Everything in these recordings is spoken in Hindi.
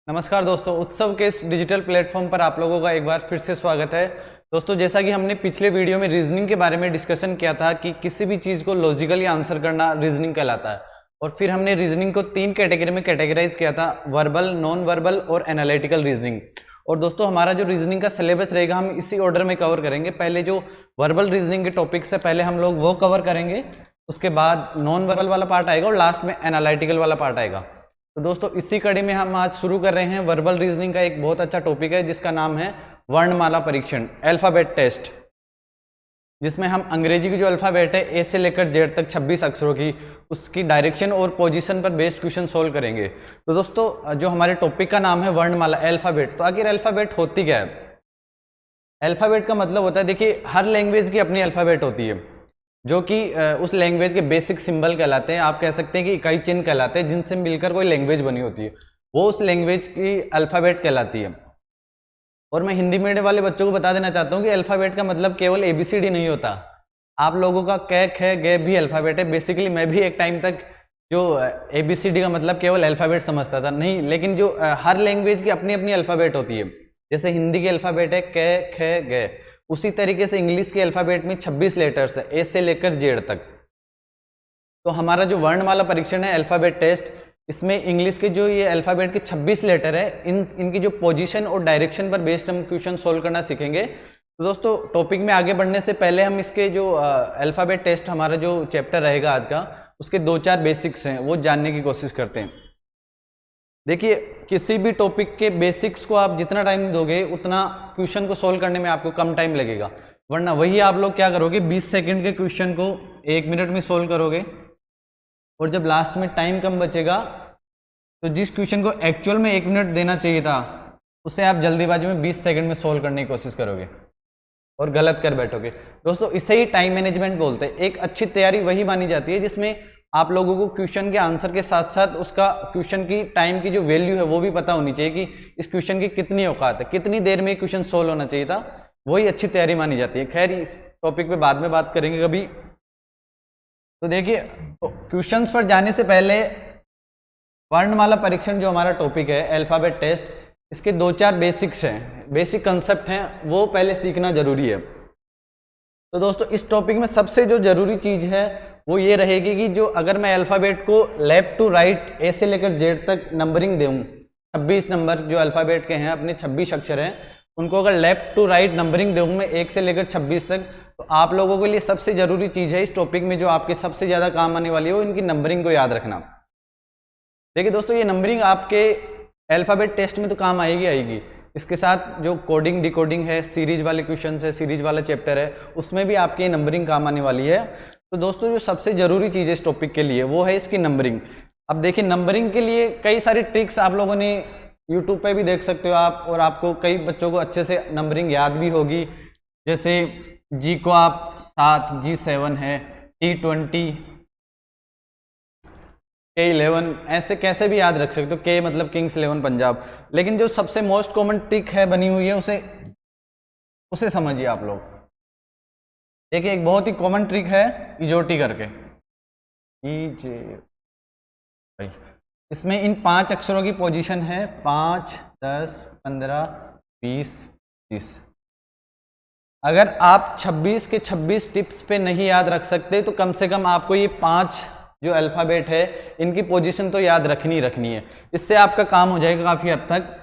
नमस्कार दोस्तों, उत्सव के इस डिजिटल प्लेटफॉर्म पर आप लोगों का एक बार फिर से स्वागत है। दोस्तों, जैसा कि हमने पिछले वीडियो में रीजनिंग के बारे में डिस्कशन किया था कि किसी भी चीज़ को लॉजिकली आंसर करना रीजनिंग कहलाता है। और फिर हमने रीजनिंग को 3 कैटेगरी में कैटेगराइज किया था, वर्बल, नॉन वर्बल और एनालिटिकल रीजनिंग। और दोस्तों, हमारा जो रीजनिंग का सिलेबस रहेगा हम इसी ऑर्डर में कवर करेंगे। पहले जो वर्बल रीजनिंग के टॉपिक से पहले हम लोग वो कवर करेंगे, उसके बाद नॉन वर्बल वाला पार्ट आएगा और लास्ट में एनालिटिकल वाला पार्ट आएगा। तो दोस्तों, इसी कड़ी में हम आज शुरू कर रहे हैं वर्बल रीजनिंग का एक बहुत अच्छा टॉपिक है जिसका नाम है वर्णमाला परीक्षण, अल्फाबेट टेस्ट, जिसमें हम अंग्रेजी की जो अल्फाबेट है ए से लेकर जेड तक 26 अक्षरों की, उसकी डायरेक्शन और पोजीशन पर बेस्ड क्वेश्चन सोल्व करेंगे। तो दोस्तों, जो हमारे टॉपिक का नाम है वर्णमाला, अल्फाबेट, तो आखिर अल्फाबेट होती क्या है? अल्फाबेट का मतलब होता है, देखिए, हर लैंग्वेज की अपनी अल्फाबेट होती है जो कि उस लैंग्वेज के बेसिक सिंबल कहलाते हैं। आप कह सकते हैं कि इकाई चिन्ह कहलाते हैं जिनसे मिलकर कोई लैंग्वेज बनी होती है, वो उस लैंग्वेज की अल्फाबेट कहलाती है। और मैं हिंदी मीडियम वाले बच्चों को बता देना चाहता हूँ कि अल्फाबेट का मतलब केवल ABCD नहीं होता। आप लोगों का क ख ग भी अल्फाबेट है। बेसिकली मैं भी एक टाइम तक जो ABCD का मतलब केवल अल्फाबेट समझता था, नहीं, लेकिन जो हर लैंग्वेज की अपनी अपनी अल्फाबेट होती है। जैसे हिंदी की अल्फाबेट है क ख ग, उसी तरीके से इंग्लिश के अल्फाबेट में 26 लेटर्स है, ए से लेकर जेड तक। तो हमारा जो वर्णमाला परीक्षण है, अल्फाबेट टेस्ट, इसमें इंग्लिश के जो ये अल्फाबेट के 26 लेटर है, इनकी जो पोजीशन और डायरेक्शन पर बेस्ड हम क्वेश्चन सोल्व करना सीखेंगे। तो दोस्तों, टॉपिक में आगे बढ़ने से पहले हम इसके जो अल्फाबेट टेस्ट हमारा जो चैप्टर रहेगा आज का, उसके 2-4 बेसिक्स हैं वो जानने की कोशिश करते हैं। देखिए, किसी भी टॉपिक के बेसिक्स को आप जितना टाइम दोगे उतना क्वेश्चन को सोल्व करने में आपको कम टाइम लगेगा, वरना वही आप लोग क्या करोगे, 20 सेकंड के क्वेश्चन को 1 मिनट में सोल्व करोगे, और जब लास्ट में टाइम कम बचेगा तो जिस क्वेश्चन को एक्चुअल में 1 मिनट देना चाहिए था उसे आप जल्दीबाजी में 20 सेकंड में सोल्व करने की कोशिश करोगे और गलत कर बैठोगे। दोस्तों, इसे ही टाइम मैनेजमेंट बोलते हैं। एक अच्छी तैयारी वही मानी जाती है जिसमें आप लोगों को क्वेश्चन के आंसर के साथ साथ उसका क्वेश्चन की टाइम की जो वैल्यू है वो भी पता होनी चाहिए कि इस क्वेश्चन की कितनी औकात है, कितनी देर में क्वेश्चन सोल्व होना चाहिए था, वही अच्छी तैयारी मानी जाती है। खैर, इस टॉपिक पे बाद में बात करेंगे कभी। तो देखिए, क्वेश्चंस पर जाने से पहले वर्णमाला परीक्षण जो हमारा टॉपिक है, अल्फाबेट टेस्ट, इसके 2-4 बेसिक्स हैं, बेसिक कंसेप्ट हैं, वो पहले सीखना जरूरी है। तो दोस्तों, इस टॉपिक में सबसे जो जरूरी चीज है वो ये रहेगी कि जो अगर मैं अल्फाबेट को लेफ्ट टू राइट ए से लेकर जेड तक नंबरिंग दूं, 26 नंबर जो अल्फाबेट के हैं, अपने 26 अक्षर हैं, उनको अगर लेफ्ट टू राइट नंबरिंग दूं मैं 1 से लेकर 26 तक, तो आप लोगों के लिए सबसे जरूरी चीज है इस टॉपिक में, जो आपके सबसे ज्यादा काम आने वाली है, वो इनकी नंबरिंग को याद रखना। देखिए दोस्तों, ये नंबरिंग आपके अल्फाबेट टेस्ट में तो काम आएगी आएगी, इसके साथ जो कोडिंग डिकोडिंग है, सीरीज वाले क्वेश्चन है, सीरीज वाला चैप्टर है, उसमें भी आपकी नंबरिंग काम आने वाली है। तो दोस्तों, जो सबसे जरूरी चीज़ है इस टॉपिक के लिए वो है इसकी नंबरिंग। अब देखिए, नंबरिंग के लिए कई सारी ट्रिक्स आप लोगों ने यूट्यूब पे भी देख सकते हो आप, और आपको कई बच्चों को अच्छे से नंबरिंग याद भी होगी। जैसे जी को आप 7, G7 है, T20, K11, ऐसे कैसे भी याद रख सकते हो, के मतलब किंग्स 11 पंजाब। लेकिन जो सबसे मोस्ट कॉमन ट्रिक है बनी हुई है, उसे समझिए आप लोग। देखिए, एक बहुत ही कॉमन ट्रिक है इजोटी करके, इसमें इन 5 अक्षरों की पोजीशन है 5, 10, 15, 20, 30। अगर आप 26 के 26 टिप्स पे नहीं याद रख सकते तो कम से कम आपको ये 5 जो अल्फाबेट है इनकी पोजीशन तो याद रखनी है। इससे आपका काम हो जाएगा काफ़ी हद तक।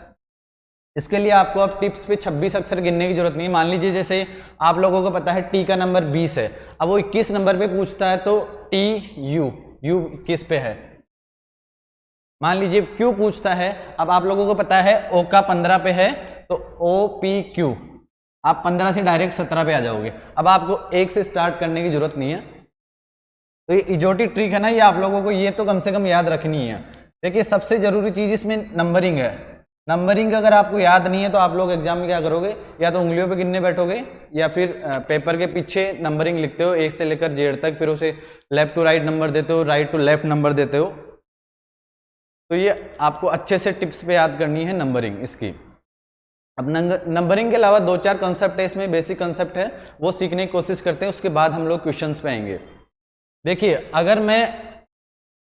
इसके लिए आपको अब टिप्स पे 26 अक्षर गिनने की जरूरत नहीं है। मान लीजिए जैसे आप लोगों को पता है टी का नंबर 20 है, अब वो 21 नंबर पे पूछता है तो TU, यू किस पे है। मान लीजिए क्यू पूछता है, अब आप लोगों को पता है ओ का 15 पे है तो OPQ, आप 15 से डायरेक्ट 17 पे आ जाओगे। अब आपको 1 से स्टार्ट करने की जरूरत नहीं है। तो ये इजोटी ट्रिक है ना, ये आप लोगों को ये तो कम से कम याद रखनी है। देखिए, सबसे जरूरी चीज इसमें नंबरिंग है। नंबरिंग अगर आपको याद नहीं है तो आप लोग एग्जाम में क्या करोगे, या तो उंगलियों पे गिनने बैठोगे या फिर पेपर के पीछे नंबरिंग लिखते हो 1 से लेकर जेड तक, फिर उसे लेफ्ट टू राइट नंबर देते हो, राइट टू लेफ्ट नंबर देते हो। तो ये आपको अच्छे से टिप्स पे याद करनी है नंबरिंग इसकी। अब नंबरिंग के अलावा 2-4 कंसेप्ट है इसमें, बेसिक कंसेप्ट है, वो सीखने की कोशिश करते हैं, उसके बाद हम लोग क्वेश्चंस पे आएंगे। देखिए, अगर मैं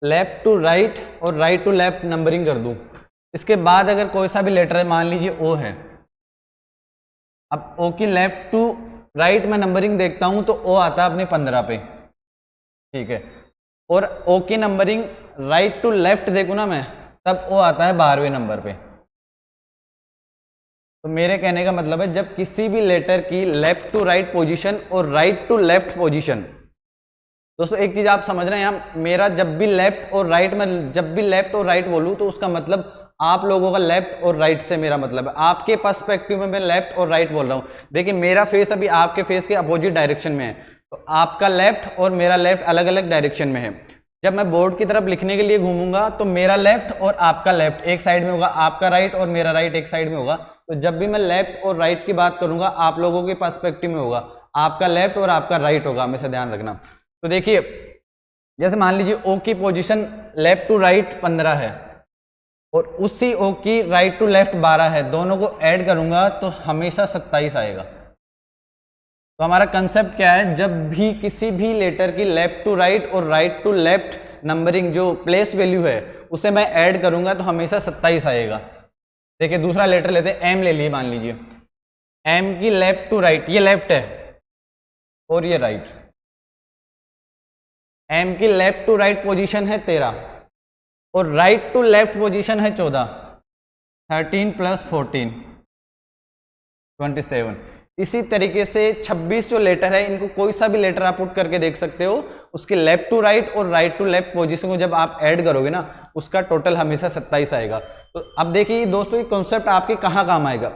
लेफ्ट टू राइट और राइट टू लेफ्ट नंबरिंग कर दूं इसके बाद अगर कोई सा भी लेटर है, मान लीजिए ओ है, अब ओ की लेफ्ट टू राइट में नंबरिंग देखता हूं तो ओ आता है अपने 15 पे, ठीक है, और ओ की नंबरिंग राइट टू लेफ्ट देखूं ना मैं, तब ओ आता है 12वें नंबर पे। तो मेरे कहने का मतलब है जब किसी भी लेटर की लेफ्ट टू राइट पोजीशन और राइट टू लेफ्ट पोजीशन, दोस्तों एक चीज आप समझ रहे हैं, यहाँ मेरा जब भी लेफ्ट और राइट में, जब भी लेफ्ट और राइट बोलूं तो उसका मतलब आप लोगों का लेफ्ट और राइट से मेरा मतलब है, आपके पर्सपेक्टिव में मैं लेफ्ट और राइट बोल रहा हूं। देखिए मेरा फेस अभी आपके फेस के अपोजिट डायरेक्शन में है, तो आपका लेफ्ट और मेरा लेफ्ट अलग अलग डायरेक्शन में है। जब मैं बोर्ड की तरफ लिखने के लिए घूमूंगा तो मेरा लेफ्ट और आपका लेफ्ट एक साइड में होगा, आपका राइट और मेरा राइट एक साइड में होगा। तो जब भी मैं लेफ्ट और राइट की बात करूंगा आप लोगों के पर्सपेक्टिव में होगा, आपका लेफ्ट और आपका राइट होगा, हमेशा ध्यान रखना। तो देखिए जैसे मान लीजिए ओ की पोजीशन लेफ्ट टू राइट 15 है और उसी ओ की राइट टू लेफ्ट 12 है, दोनों को ऐड करूंगा तो हमेशा 27 आएगा। तो हमारा कंसेप्ट क्या है, जब भी किसी भी लेटर की लेफ्ट टू राइट और राइट टू लेफ्ट नंबरिंग जो प्लेस वैल्यू है उसे मैं ऐड करूंगा तो हमेशा 27 आएगा। देखिए दूसरा लेटर लेते हैं, एम ले लिए, मान लीजिए एम की लेफ्ट टू राइट, ये लेफ्ट है और ये राइट, एम की लेफ्ट टू राइट पोजीशन है 13 और राइट टू लेफ्ट पोजीशन है 14, 13 प्लस 14 27। इसी तरीके से 26 जो लेटर है, इनको कोई सा भी लेटर आप पुट करके देख सकते हो, उसके लेफ्ट टू राइट और राइट टू लेफ्ट पोजीशन को जब आप ऐड करोगे ना उसका टोटल हमेशा 27 आएगा। तो अब देखिए दोस्तों ये कॉन्सेप्ट आपके कहाँ काम आएगा।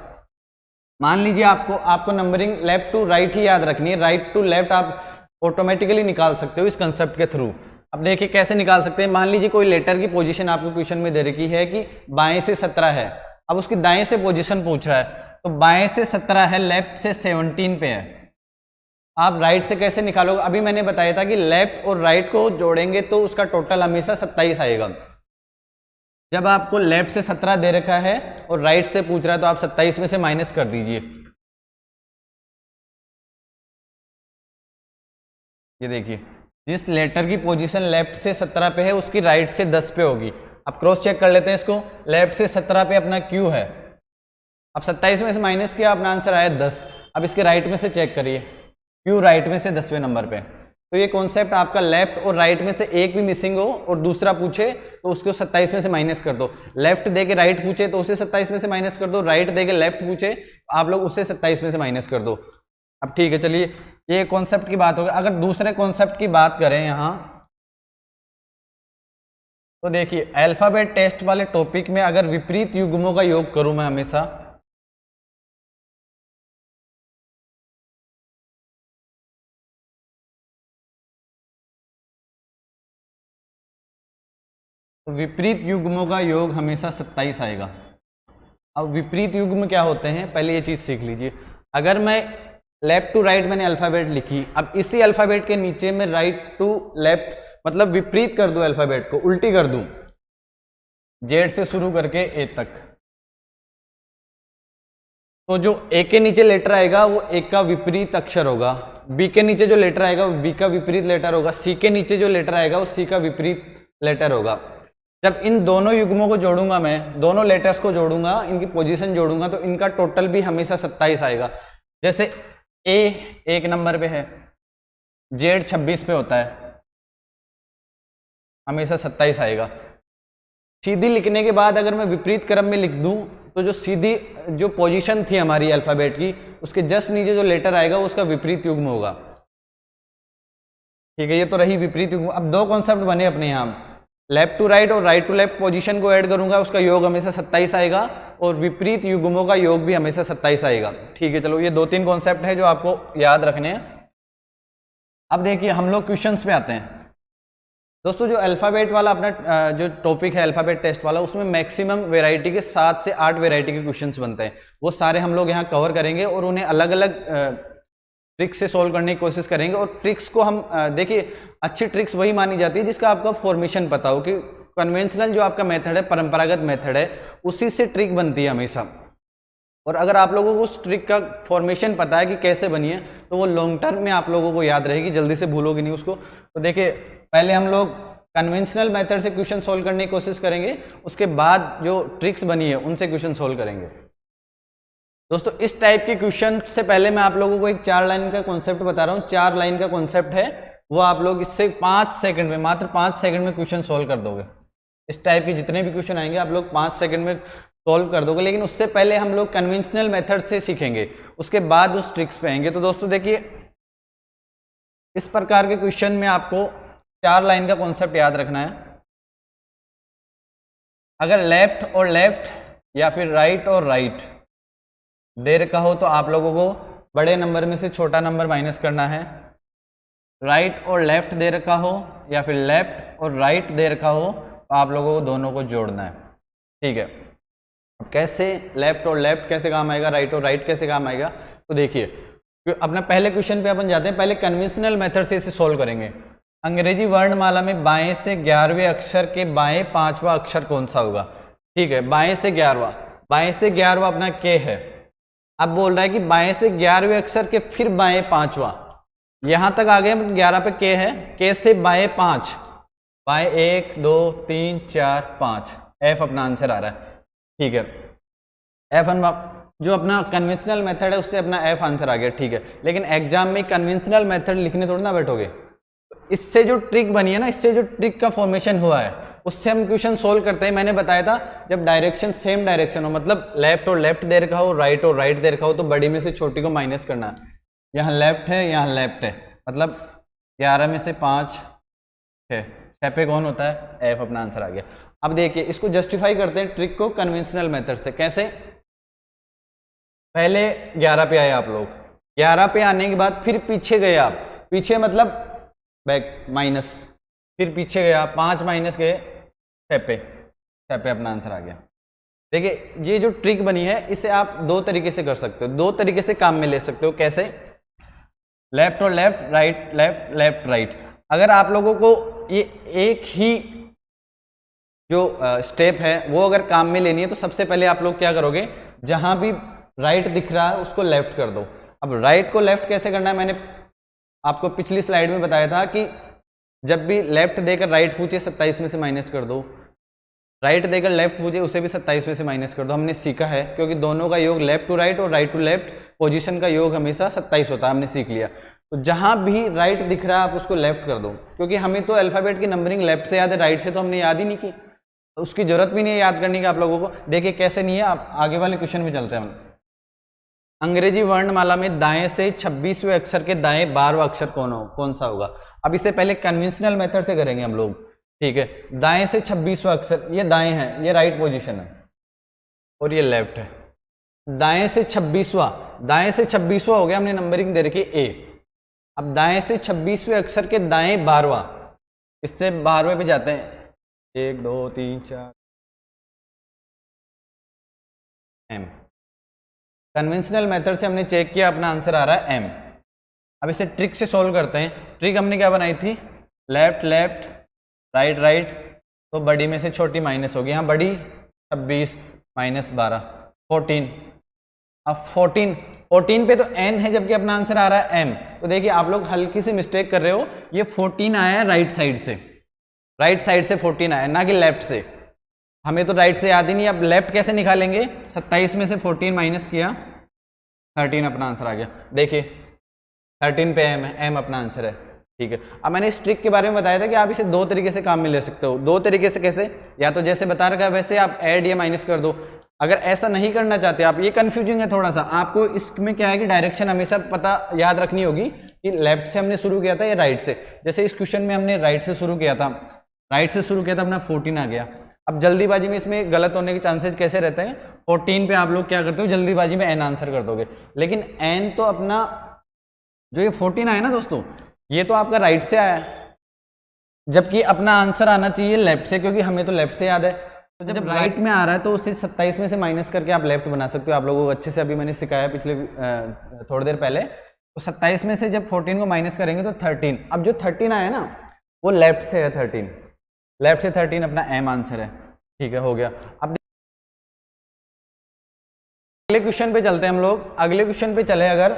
मान लीजिए आपको नंबरिंग लेफ्ट टू राइट ही याद रखनी है, राइट टू लेफ्ट आप ऑटोमेटिकली निकाल सकते हो इस कंसेप्ट के थ्रू। अब देखिए कैसे निकाल सकते हैं, मान लीजिए कोई लेटर की पोजीशन आपको क्वेश्चन में दे रखी है कि बाएं से 17 है, अब उसकी दाएं से पोजीशन पूछ रहा है, तो बाएं से 17 है, लेफ्ट से 17 पे है, आप राइट से कैसे निकालोगे। अभी मैंने बताया था कि लेफ्ट और राइट को जोड़ेंगे तो उसका टोटल हमेशा 27 आएगा। जब आपको लेफ्ट से 17 दे रखा है और राइट से पूछ रहा है तो आप 27 में से माइनस कर दीजिए। ये देखिए जिस लेटर की पोजीशन लेफ्ट से 17 पे है उसकी राइट से 10 पे होगी। अब क्रॉस चेक कर लेते हैं इसको, लेफ्ट से 17 पे अपना क्यू है, अब 27 में से माइनस किया, अपना आंसर आया 10। अब इसके राइट में से चेक करिए, क्यू राइट में से 10वें नंबर पे। तो ये कॉन्सेप्ट आपका लेफ्ट और राइट में से एक भी मिसिंग हो और दूसरा पूछे तो उसको 27 में से माइनस कर दो, लेफ्ट दे के राइट पूछे तो उसे 27 में से माइनस कर दो, राइट दे के लेफ्ट पूछे आप लोग उसे 27 में से माइनस कर दो। अब ठीक है, चलिए ये कॉन्सेप्ट की बात होगी। अगर दूसरे कॉन्सेप्ट की बात करें यहाँ, तो देखिए अल्फाबेट टेस्ट वाले टॉपिक में अगर विपरीत युग्मों का योग करूं मैं हमेशा, तो विपरीत युग्मों का योग हमेशा 27 आएगा। अब विपरीत युग्म क्या होते हैं, पहले ये चीज सीख लीजिए। अगर मैं लेफ्ट टू राइट मैंने अल्फाबेट लिखी, अब इसी अल्फाबेट के नीचे मैं राइट टू लेफ्ट मतलब विपरीत कर दूं, अल्फाबेट को उल्टी कर दूं, जेड से शुरू करके ए तक, तो जो ए के नीचे लेटर आएगा वो ए का विपरीत अक्षर होगा, बी के नीचे जो लेटर आएगा वो बी का विपरीत लेटर होगा, सी के नीचे जो लेटर आएगा वो सी का विपरीत लेटर होगा। जब इन दोनों युग्मों को जोड़ूंगा मैं, दोनों लेटर्स को जोड़ूंगा, इनकी पोजीशन जोड़ूंगा तो इनका टोटल भी हमेशा 27 आएगा। जैसे ए 1 नंबर पे है, जेड 26 पे होता है, हमेशा 27 आएगा। सीधी लिखने के बाद अगर मैं विपरीत क्रम में लिख दूं तो जो सीधी जो पोजीशन थी हमारी अल्फाबेट की उसके जस्ट नीचे जो लेटर आएगा वो उसका विपरीत युग्म होगा। ठीक है, ये तो रही विपरीत युग्म। अब दो कॉन्सेप्ट बने अपने यहाँ, लेफ्ट टू राइट और राइट टू लेफ्ट पोजीशन को ऐड करूंगा उसका योग हमेशा 27 आएगा और विपरीत युग्मों का योग भी हमेशा 27 आएगा। ठीक है, चलो ये 2-3 कॉन्सेप्ट है जो आपको याद रखने हैं। अब देखिए हम लोग क्वेश्चंस पे आते हैं। दोस्तों जो अल्फाबेट वाला अपना जो टॉपिक है अल्फाबेट टेस्ट वाला, उसमें मैक्सिमम वेराइटी के 7 से 8 वेराइटी के क्वेश्चंस बनते हैं, वो सारे हम लोग यहाँ कवर करेंगे और उन्हें अलग अलग ट्रिक्स से सॉल्व करने की कोशिश करेंगे। और ट्रिक्स को हम देखिए अच्छी ट्रिक्स वही मानी जाती है जिसका आपका फॉर्मेशन पता हो, कि कन्वेंशनल जो आपका मेथड है, परंपरागत मेथड है, उसी से ट्रिक बनती है हमेशा। और अगर आप लोगों को उस ट्रिक का फॉर्मेशन पता है कि कैसे बनी है तो वो लॉन्ग टर्म में आप लोगों को याद रहेगी, जल्दी से भूलोगे नहीं उसको। तो देखिए पहले हम लोग कन्वेंशनल मेथड से क्वेश्चन सोल्व करने की कोशिश करेंगे, उसके बाद जो ट्रिक्स बनी है उनसे क्वेश्चन सोल्व करेंगे। दोस्तों इस टाइप के क्वेश्चन से पहले मैं आप लोगों को एक 4 लाइन का कॉन्सेप्ट बता रहा हूँ। 4 लाइन का कॉन्सेप्ट है, वो आप लोग इससे 5 सेकंड में, मात्र 5 सेकंड में क्वेश्चन सोल्व कर दोगे। इस टाइप के जितने भी क्वेश्चन आएंगे आप लोग 5 सेकंड में सोल्व कर दोगे। लेकिन उससे पहले हम लोग कन्वेंशनल मेथड से सीखेंगे, उसके बाद उस ट्रिक्स पे आएंगे। तो दोस्तों देखिए, इस प्रकार के क्वेश्चन में आपको 4 लाइन का कॉन्सेप्ट याद रखना है। अगर लेफ्ट और लेफ्ट या फिर राइट और राइट दे रखा हो तो आप लोगों को बड़े नंबर में से छोटा नंबर माइनस करना है। राइट और लेफ्ट दे रखा हो या फिर लेफ्ट और राइट दे रखा हो तो आप लोगों को दोनों को जोड़ना है। ठीक है, कैसे लेफ्ट और लेफ्ट कैसे काम आएगा, राइट और राइट कैसे काम आएगा, तो देखिए अपना पहले क्वेश्चन पे अपन जाते हैं। पहले कन्वेंशनल मेथड से इसे सोल्व करेंगे। अंग्रेजी वर्णमाला में बाएं से 11वें अक्षर के बाएं 5वां अक्षर कौन सा होगा। ठीक है, बाएं से 11वां, बाएं से 11वां अपना के है। अब बोल रहा है कि बाएं से 11वें अक्षर के फिर बाएं 5वां, यहां तक आ गए 11 पे के है, के से बाएं 5, बाएं 1 2 3 4 5, एफ अपना आंसर आ रहा है। ठीक है, एफ जो अपना कन्वेंशनल मेथड है उससे अपना एफ आंसर आ गया। ठीक है, लेकिन एग्जाम में कन्वेंशनल मेथड लिखने थोड़ा ना बैठोगे, इससे जो ट्रिक बनी है ना, इससे जो ट्रिक का फॉर्मेशन हुआ है उससे हम क्वेश्चन सोल्व करते हैं। मैंने बताया था जब डायरेक्शन सेम डायरेक्शन हो, मतलब लेफ्ट और लेफ्ट दे रखा हो, राइट और राइट दे रखा हो, तो बड़ी में से छोटी को माइनस करना है। यहाँ लेफ्ट है, यहाँ लेफ्ट है, मतलब 11 में से 5 है, 6 पे कौन होता है, एफ अपना आंसर आ गया। अब देखिए इसको जस्टिफाई करते हैं ट्रिक को कन्वेंशनल मेथड से। कैसे, पहले 11 पे आए आप लोग, 11 पे आने के बाद फिर पीछे गए आप, पीछे मतलब बैक माइनस, फिर पीछे गया 5 माइनस गए 6 पे, 6 पे अपना आंसर आ गया। देखिए ये जो ट्रिक बनी है इसे आप 2 तरीके से कर सकते हो, 2 तरीके से काम में ले सकते हो। कैसे, लेफ्ट और left, right left, left right. अगर आप लोगों को ये एक ही जो स्टेप है वो अगर काम में लेनी है तो सबसे पहले आप लोग क्या करोगे, जहां भी राइट दिख रहा है उसको लेफ्ट कर दो। अब राइट को लेफ्ट कैसे करना है, मैंने आपको पिछली स्लाइड में बताया था कि जब भी लेफ्ट देकर राइट पूछे 27 में से माइनस कर दो, राइट देकर लेफ्ट पूछे उसे भी 27 में से माइनस कर दो। हमने सीखा है, क्योंकि दोनों का योग लेफ्ट टू राइट और राइट टू लेफ्ट पोजीशन का योग हमेशा 27 होता है, हमने सीख लिया। तो जहां भी राइट दिख रहा है आप उसको लेफ्ट कर दो, क्योंकि हमें तो अल्फाबेट की नंबरिंग लेफ्ट से याद है, राइट से तो हमने याद ही नहीं की, तो उसकी जरूरत भी नहीं है याद करने की आप लोगों को। देखिए कैसे नहीं है, आप आगे वाले क्वेश्चन में चलते हैं हम। अंग्रेजी वर्णमाला में दाएं से 26वें अक्षर के दाएं 12वां अक्षर कौन सा होगा। अब इसे पहले कन्वेंशनल मेथड से करेंगे हम लोग। ठीक है, दाएं से 26वां अक्षर, ये दाएं है, ये राइट पोजीशन है और ये लेफ्ट है। दाएं से 26वां, दाएं से 26वां हो गया, हमने नंबरिंग दे रखी ए। अब दाएं से 26वें अक्षर के दाएं 12वां, इससे 12वें पे जाते हैं, 1 2 3 4 एम। कन्वेंशनल मेथड से हमने चेक किया, अपना आंसर आ रहा है एम। अब इसे ट्रिक से सोल्व करते हैं। ट्रिक हमने क्या बनाई थी, लेफ्ट लेफ्ट, राइट राइट, तो बड़ी में से छोटी माइनस होगी। यहाँ बड़ी 26 माइनस 12 14। अब 14 पे तो एन है, जबकि अपना आंसर आ रहा है एम। तो देखिए आप लोग हल्की सी मिस्टेक कर रहे हो, ये 14 आया है राइट साइड से, राइट साइड से 14 आया ना कि लेफ्ट से। हमें तो राइट से याद ही नहीं, अब लेफ्ट कैसे निकालेंगे, 27 में से 14 माइनस किया 13 अपना आंसर आ गया। देखिए 13 पे एम है, एम अपना आंसर है। ठीक है, अब मैंने इस ट्रिक के बारे में बताया था कि आप इसे 2 तरीके से काम में ले सकते हो। 2 तरीके से कैसे, या तो जैसे बता रखा है वैसे आप ऐड या माइनस कर दो। अगर ऐसा नहीं करना चाहते आप, ये कंफ्यूजिंग है थोड़ा सा, आपको इसमें क्या है कि डायरेक्शन हमेशा पता याद रखनी होगी कि लेफ्ट से हमने शुरू किया था या राइट से। जैसे इस क्वेश्चन में हमने राइट से शुरू किया था, राइट से शुरू किया था, अपना 14 आ गया। अब जल्दीबाजी में इसमें गलत होने के चांसेस कैसे रहते हैं, 14 पे आप लोग क्या करते हो, जल्दीबाजी में एन आंसर कर दोगे। लेकिन एन तो अपना जो ये 14 आया ना दोस्तों, ये तो आपका राइट से आया, जबकि अपना आंसर आना चाहिए लेफ्ट से, क्योंकि हमें तो लेफ्ट से याद है। तो जब राइट में आ रहा है तो उसे 27 में से माइनस करके आप लेफ्ट बना सकते हो। आप लोगों को अच्छे से अभी मैंने सिखाया पिछले थोड़ी देर पहले। तो 27 में से जब 14 को माइनस करेंगे तो 13, अब जो 13 आया ना वो लेफ्ट से है, 13 लेफ्ट से 13 अपना एम आंसर है। ठीक है, हो गया। अब अगले क्वेश्चन पे चलते हैं हम लोग। अगले क्वेश्चन पे चले, अगर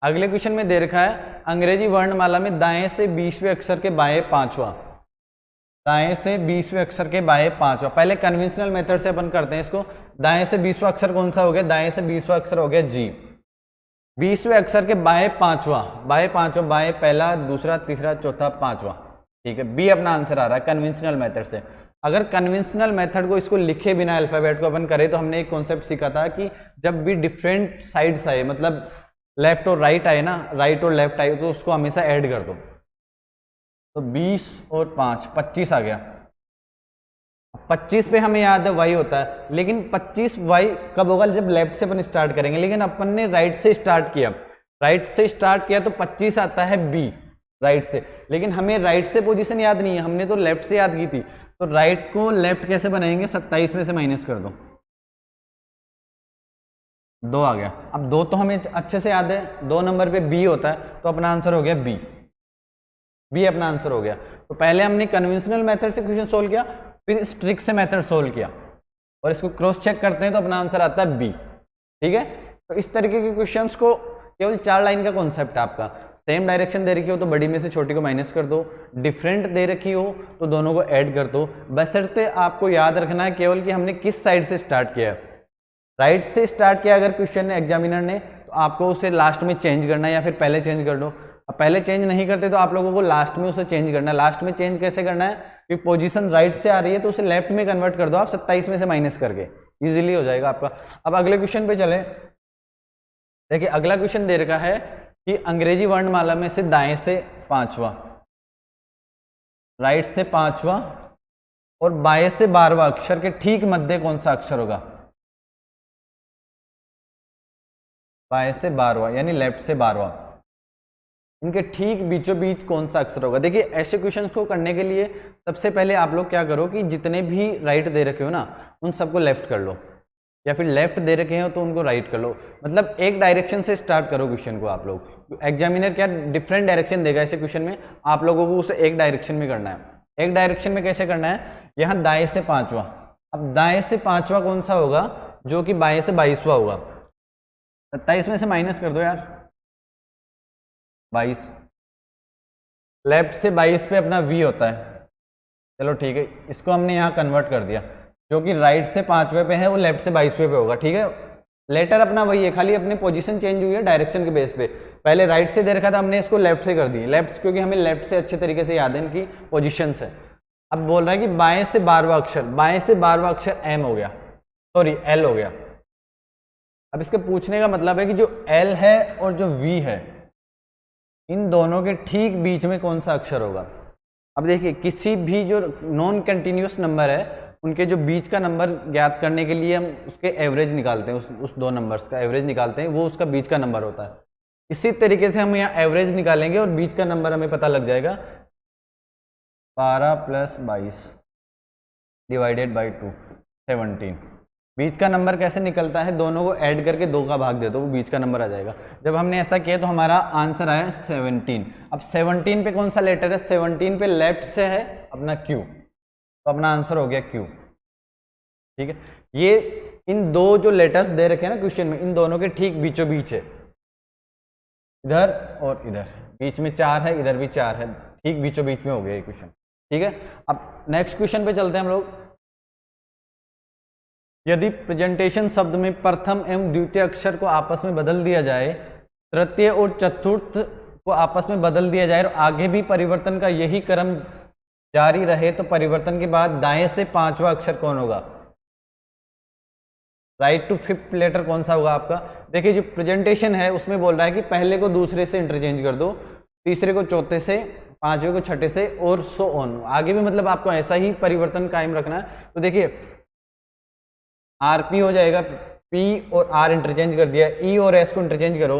अगले क्वेश्चन में दे रखा है अंग्रेजी वर्णमाला में दाएं से 20वें अक्षर के बाएं पांचवा, दाएं से 20वें अक्षर के बाएं पांचवा। पहले कन्वेंशनल मेथड से अपन करते हैं इसको। दाएं से 20वां अक्षर कौन सा हो गया? दाएं से 20वां अक्षर हो गया जी। 20वें अक्षर के बाएं पांचवा, बाएं पहला, दूसरा, तीसरा, चौथा, पांचवा, ठीक है, बी अपना आंसर आ रहा है कन्वेंशनल मेथड से। अगर कन्वेंशनल मेथड को इसको लिखे बिना अल्फाबेट को अपन करें तो हमने एक कॉन्सेप्ट सीखा था कि जब भी डिफरेंट साइड्स आए, मतलब लेफ्ट और राइट आए ना, राइट और लेफ्ट आए, तो उसको हमेशा ऐड कर दो। तो 20 और 5 25 आ गया। 25 पे हमें याद है y होता है, लेकिन 25y कब होगा? जब लेफ्ट से अपन स्टार्ट करेंगे, लेकिन अपन ने राइट से स्टार्ट किया, राइट से स्टार्ट किया तो 25 आता है b राइट से, लेकिन हमें राइट से पोजीशन याद नहीं है, हमने तो लेफ्ट से याद की थी। तो राइट को लेफ्ट कैसे बनाएंगे? 27 में से माइनस कर दो, 2 आ गया। अब 2 तो हमें अच्छे से याद है, 2 नंबर पे b होता है, तो अपना आंसर हो गया बी अपना आंसर हो गया। तो पहले हमने कन्वेंशनल मेथड से क्वेश्चन सोल्व किया, फिर इस ट्रिक से मेथड सोल्व किया, और इसको क्रॉस चेक करते हैं तो अपना आंसर आता है बी। ठीक है, तो इस तरीके के क्वेश्चंस को केवल 4 लाइन का कॉन्सेप्ट है आपका। सेम डायरेक्शन दे रखी हो तो बड़ी में से छोटी को माइनस कर दो, डिफरेंट दे रखी हो तो दोनों को ऐड कर दो। बशर्ते आपको याद रखना है केवल कि हमने किस साइड से स्टार्ट किया है। राइट से स्टार्ट किया अगर क्वेश्चन ने एग्जामिनर ने, तो आपको उसे लास्ट में चेंज करना है या फिर पहले चेंज कर दो। अब पहले चेंज नहीं करते तो आप लोगों को लास्ट में उसे चेंज करना है। लास्ट में चेंज कैसे करना है? कि पोजीशन राइट से आ रही है तो उसे लेफ्ट में कन्वर्ट कर दो आप 27 में से माइनस करके, इजीली हो जाएगा आपका। अब अगले क्वेश्चन पे चले। देखिए अगला क्वेश्चन दे रखा है कि अंग्रेजी वर्णमाला में से दाएं से 5वां, राइट से 5वां और बाएं से 12वां अक्षर के ठीक मध्य कौन सा अक्षर होगा? बाएं से 12वां यानी लेफ्ट से 12वां, इनके ठीक बीचों बीच कौन सा अक्षर होगा? देखिए ऐसे क्वेश्चंस को करने के लिए सबसे पहले आप लोग क्या करो कि जितने भी राइट दे रखे हो ना उन सबको लेफ्ट कर लो, या फिर लेफ्ट दे रखे हो तो उनको राइट कर लो। मतलब एक डायरेक्शन से स्टार्ट करो क्वेश्चन को आप लोग। एग्जामिनर क्या डिफरेंट डायरेक्शन देगा ऐसे क्वेश्चन में, आप लोगों को उसे एक डायरेक्शन में करना है। एक डायरेक्शन में कैसे करना है? यहाँ दाएं से 5वां, अब दाएं से 5वां कौन सा होगा? जो कि बाएं से 22वां होगा। 27 में से माइनस कर दो यार, 22। लेफ्ट से 22 पे अपना v होता है, चलो ठीक है, इसको हमने यहाँ कन्वर्ट कर दिया। जो कि राइट से 5वें पे है वो लेफ्ट से 22वें पे होगा। ठीक है, लेटर अपना वही है, खाली अपनी पोजीशन चेंज हुई है डायरेक्शन के बेस पे। पहले राइट से दे रखा था, हमने इसको लेफ्ट से कर दी। लेफ्ट क्योंकि हमें लेफ्ट से अच्छे तरीके से याद है इनकी पोजीशन है। अब बोल रहा है कि बाएं से 12वां अक्षर, बाएं से 12वां अक्षर एम हो गया, सॉरी एल हो गया। अब इसके पूछने का मतलब है कि जो एल है और जो वी है, इन दोनों के ठीक बीच में कौन सा अक्षर होगा? अब देखिए किसी भी जो नॉन कंटिन्यूस नंबर है उनके जो बीच का नंबर ज्ञात करने के लिए हम उसके एवरेज निकालते हैं, उस 2 नंबर्स का एवरेज निकालते हैं, वो उसका बीच का नंबर होता है। इसी तरीके से हम यहाँ एवरेज निकालेंगे और बीच का नंबर हमें पता लग जाएगा। 12 + 22 डिवाइडेड बाई 2 17। बीच का नंबर कैसे निकलता है? दोनों को ऐड करके 2 का भाग दे दो, वो बीच का नंबर आ जाएगा। जब हमने ऐसा किया तो हमारा आंसर आया 17। अब 17 पे कौन सा लेटर है? 17 पे लेफ्ट से है अपना Q, तो अपना आंसर हो गया Q। ठीक है, ये इन 2 जो लेटर्स दे रखे हैं ना क्वेश्चन में, इन दोनों के ठीक बीचों बीच है, इधर और इधर, बीच में 4 है, इधर भी 4 है, ठीक बीचों बीच में हो गया ये क्वेश्चन। ठीक है, अब नेक्स्ट क्वेश्चन पे चलते हैं हम लोग। यदि प्रेजेंटेशन शब्द में प्रथम एवं द्वितीय अक्षर को आपस में बदल दिया जाए, तृतीय और चतुर्थ को आपस में बदल दिया जाए और आगे भी परिवर्तन का यही क्रम जारी रहे, तो परिवर्तन के बाद दाएं से 5वां अक्षर कौन होगा? राइट टू 5th लेटर कौन सा होगा आपका? देखिए जो प्रेजेंटेशन है उसमें बोल रहा है कि पहले को दूसरे से इंटरचेंज कर दो, तीसरे को चौथे से, 5वें को छठे से और सो ऑन। आगे भी मतलब आपको ऐसा ही परिवर्तन कायम रखना है। तो देखिए RP हो जाएगा, P और R इंटरचेंज कर दिया, E और S को इंटरचेंज करो,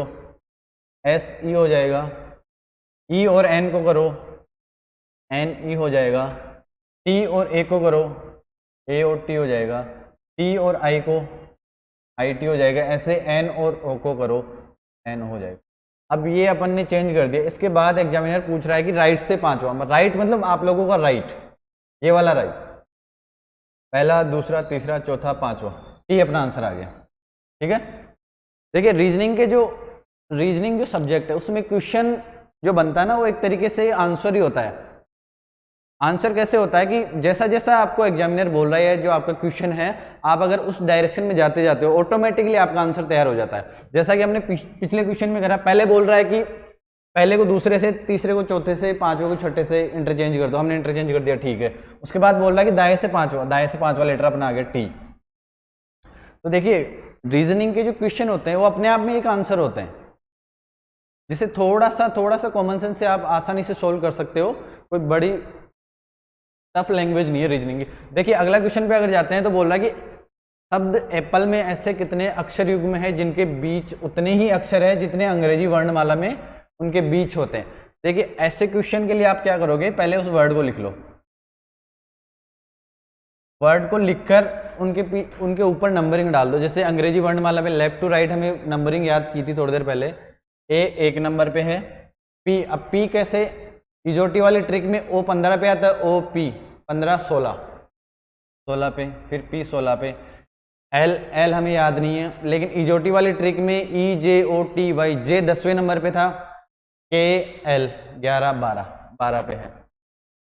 SE हो जाएगा, E और N को करो, NE हो जाएगा, T और A को करो, A और T हो जाएगा, T और I को IT हो जाएगा, ऐसे N और O को करो, N हो जाएगा। अब ये अपन ने चेंज कर दिया। इसके बाद एग्जामिनर पूछ रहा है कि राइट से 5वां, राइट मतलब आप लोगों का राइट, ये वाला राइट, पहला, दूसरा, तीसरा, चौथा, 5वां, ये अपना आंसर आ गया। ठीक है, देखिए रीजनिंग के जो रीजनिंग जो सब्जेक्ट है उसमें क्वेश्चन जो बनता है ना वो एक तरीके से आंसर ही होता है। आंसर कैसे होता है कि जैसा जैसा आपको एग्जामिनर बोल रहा है जो आपका क्वेश्चन है, आप अगर उस डायरेक्शन में जाते जाते हो ऑटोमेटिकली आपका आंसर तैयार हो जाता है। जैसा कि हमने पिछले क्वेश्चन में करा, पहले बोल रहा है कि पहले को दूसरे से, तीसरे को चौथे से, पांचवें को छठे से इंटरचेंज कर दो, हमने इंटरचेंज कर दिया, ठीक है। उसके बाद बोल रहा है कि दाएं से पांचवा लेटर अपना आ गया टी। तो देखिए रीजनिंग के जो क्वेश्चन होते हैं वो अपने आप में एक आंसर होते हैं, जिसे थोड़ा सा कॉमन सेंस से आप आसानी से सोल्व कर सकते हो। कोई बड़ी टफ लैंग्वेज नहीं है रीजनिंग की। देखिए अगला क्वेश्चन पे अगर जाते हैं तो बोल रहा है कि शब्द एप्पल में ऐसे कितने अक्षर युग्म है जिनके बीच उतने ही अक्षर है जितने अंग्रेजी वर्णमाला में उनके बीच होते हैं। देखिए ऐसे क्वेश्चन के लिए आप क्या करोगे, पहले उस वर्ड को लिख लो, वर्ड को लिखकर उनके ऊपर नंबरिंग डाल दो। जैसे अंग्रेजी वर्णमाला में लेफ्ट टू राइट हमें नंबरिंग याद की थी थोड़ी देर पहले, ए 1 नंबर पे है, पी, अब पी कैसे, इजोटी वाली ट्रिक में ओ 15 पे आता है, ओ पी 15 16 पे, फिर पी 16 पे, एल हमें याद नहीं है, लेकिन इजोटी वाली ट्रिक में ई जे ओ टी वाई, जे 10वें नंबर पे था, के एल 11 12 पे है,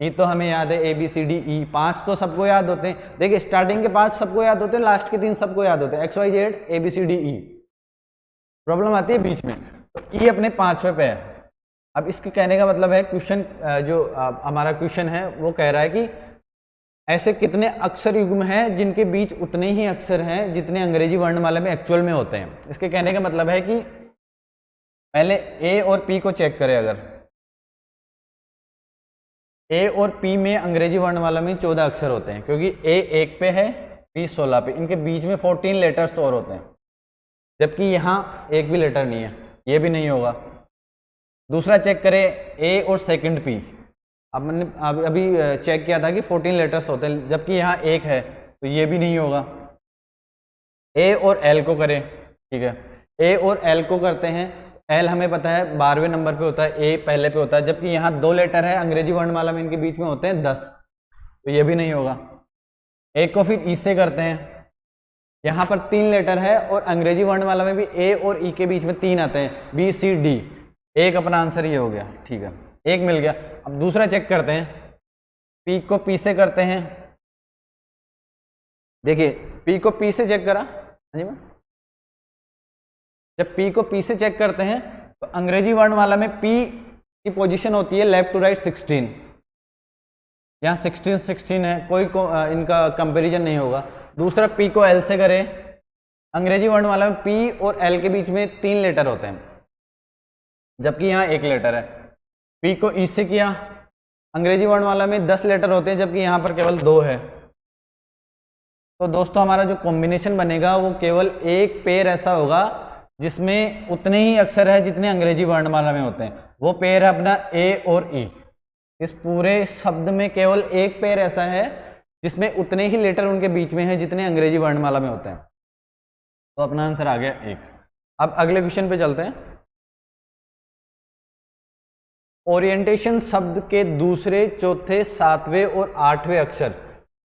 ई तो हमें याद है, ए बी सी डी ई 5 तो सबको याद होते हैं। देखिए स्टार्टिंग के 5 सबको याद होते हैं, लास्ट के 3 सबको याद होते हैं, X Y Z A B C D E. Problem आती है बीच में, तो ई अपने 5वें पे है। अब इसके कहने का मतलब है क्वेश्चन जो हमारा क्वेश्चन है वो कह रहा है कि ऐसे कितने अक्षर युग्म हैं जिनके बीच उतने ही अक्षर हैं जितने अंग्रेजी वर्णमाला में एक्चुअल में होते हैं। इसके कहने का मतलब है कि पहले ए और पी को चेक करें, अगर ए और पी में अंग्रेजी वर्णमाला में 14 अक्षर होते हैं, क्योंकि ए 1 पे है, पी 16 पे, इनके बीच में 14 लेटर्स और होते हैं, जबकि यहाँ एक भी लेटर नहीं है, ये भी नहीं होगा। दूसरा चेक करें ए और सेकंड पी, अब मैंने अभी चेक किया था कि 14 लेटर्स होते हैं, जबकि यहाँ एक है, तो ये भी नहीं होगा। ए और एल को करें, ठीक है, ए और एल को करते हैं, एल हमें पता है 12वें नंबर पे होता है, ए पहले पे होता है, जबकि यहाँ 2 लेटर है, अंग्रेजी वर्णमाला में इनके बीच में होते हैं 10, तो ये भी नहीं होगा। ए को फिर ई से करते हैं, यहाँ पर 3 लेटर है और अंग्रेजी वर्णमाला में भी ए और ई के बीच में 3 आते हैं, बी सी डी, एक अपना आंसर ये हो गया, ठीक है, एक मिल गया। अब दूसरा चेक करते हैं, पी को पी से करते हैं। देखिए पी को पी से चेक करा, हाँ जी मैम, जब पी को पी से चेक करते हैं तो अंग्रेजी वर्णमाला में पी की पोजीशन होती है लेफ्ट टू राइट 16, यहाँ 16 है, कोई इनका कंपैरिजन नहीं होगा। दूसरा पी को एल से करें, अंग्रेजी वर्णमाला में पी और एल के बीच में 3 लेटर होते हैं, जबकि यहाँ 1 लेटर है। पी को ई से किया, अंग्रेजी वर्णमाला में 10 लेटर होते हैं, जबकि यहाँ पर केवल 2 है। तो दोस्तों हमारा जो कॉम्बिनेशन बनेगा वो केवल एक पेयर ऐसा होगा जिसमें उतने ही अक्षर है जितने अंग्रेजी वर्णमाला में होते हैं, वो पेयर है अपना ए और ई। इस पूरे शब्द में केवल एक पेयर ऐसा है जिसमें उतने ही लेटर उनके बीच में है जितने अंग्रेजी वर्णमाला में होते हैं, तो अपना आंसर आ गया 1। अब अगले क्वेश्चन पे चलते हैं। ओरिएंटेशन शब्द के दूसरे, चौथे, 7वें और 8वें अक्षर,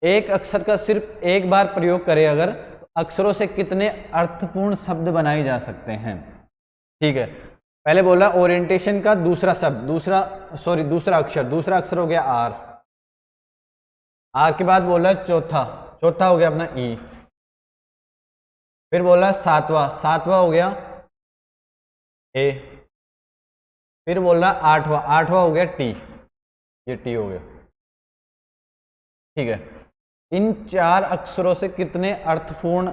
एक अक्षर का सिर्फ एक बार प्रयोग करें अगर, तो अक्षरों से कितने अर्थपूर्ण शब्द बनाए जा सकते हैं। ठीक है, पहले बोला ओरिएंटेशन का दूसरा शब्द, दूसरा अक्षर हो गया आर, आर के बाद बोला चौथा हो गया अपना ई, फिर बोला सातवां हो गया ए, फिर बोल रहा आठवां हो गया टी, ये टी हो गया। ठीक है, इन 4 अक्षरों से कितने अर्थपूर्ण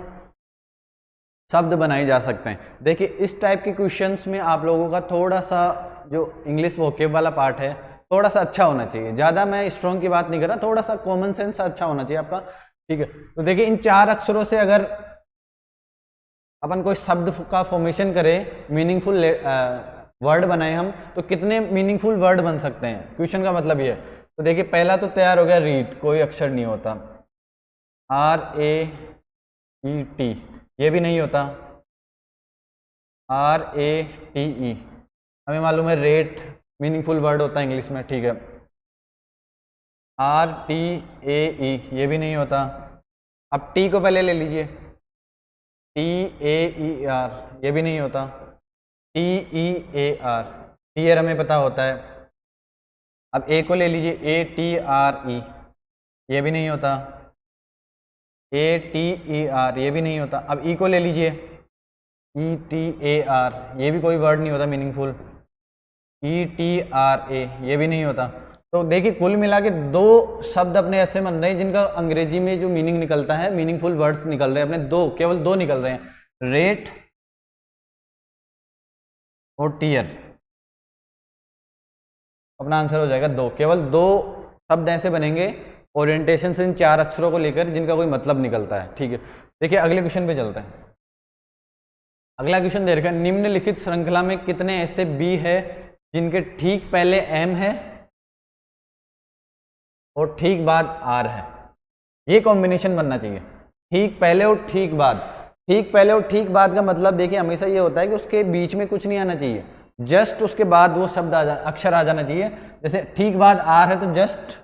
शब्द बनाए जा सकते हैं। देखिए इस टाइप के क्वेश्चंस में आप लोगों का थोड़ा सा जो इंग्लिश वोकेब वाला पार्ट है थोड़ा सा अच्छा होना चाहिए, ज़्यादा मैं स्ट्रॉन्ग की बात नहीं कर रहा, थोड़ा सा कॉमन सेंस अच्छा होना चाहिए आपका। ठीक है, तो देखिए इन 4 अक्षरों से अगर अपन कोई शब्द का फॉर्मेशन करें, मीनिंगफुल वर्ड बनाए हम, तो कितने मीनिंगफुल वर्ड बन सकते हैं, क्वेश्चन का मतलब ये है। तो देखिए पहला तो तैयार हो गया रीड, कोई अक्षर नहीं होता, RAET ये भी नहीं होता, RATE हमें मालूम है रेट मीनिंगफुल वर्ड होता है इंग्लिश में। ठीक है, RTAE ये भी नहीं होता। अब टी को पहले ले लीजिए, TAER ये भी नहीं होता। TEAR, टीयर हमें पता होता है। अब ए को ले लीजिए, ATRE, ये भी नहीं होता। ATER, ये भी नहीं होता। अब ई को ले लीजिए, ETAR, ये भी कोई वर्ड नहीं होता मीनिंगफुल। ETRA, ये भी नहीं होता। तो देखिए कुल मिला के दो शब्द अपने ऐसे बन रहे हैं जिनका अंग्रेजी में जो मीनिंग निकलता है, मीनिंगफुल वर्ड्स निकल रहे हैं अपने, दो, केवल दो निकल रहे हैं, रेट और टीयर। अपना आंसर हो जाएगा दो, केवल दो शब्द ऐसे बनेंगे ओरिएंटेशन से इन चार अक्षरों को लेकर जिनका कोई मतलब निकलता है। ठीक है, देखिए अगले क्वेश्चन पे चलते हैं। अगला क्वेश्चन दे रखा है, निम्नलिखित श्रृंखला में कितने ऐसे बी है जिनके ठीक पहले एम है और ठीक बाद आर है। ये कॉम्बिनेशन बनना चाहिए, ठीक पहले और ठीक बाद। ठीक पहले और ठीक बाद का मतलब देखिए हमेशा ये होता है कि उसके बीच में कुछ नहीं आना चाहिए, जस्ट उसके बाद वो शब्द अक्षर आ जाना चाहिए। जैसे ठीक बाद आर है तो जस्ट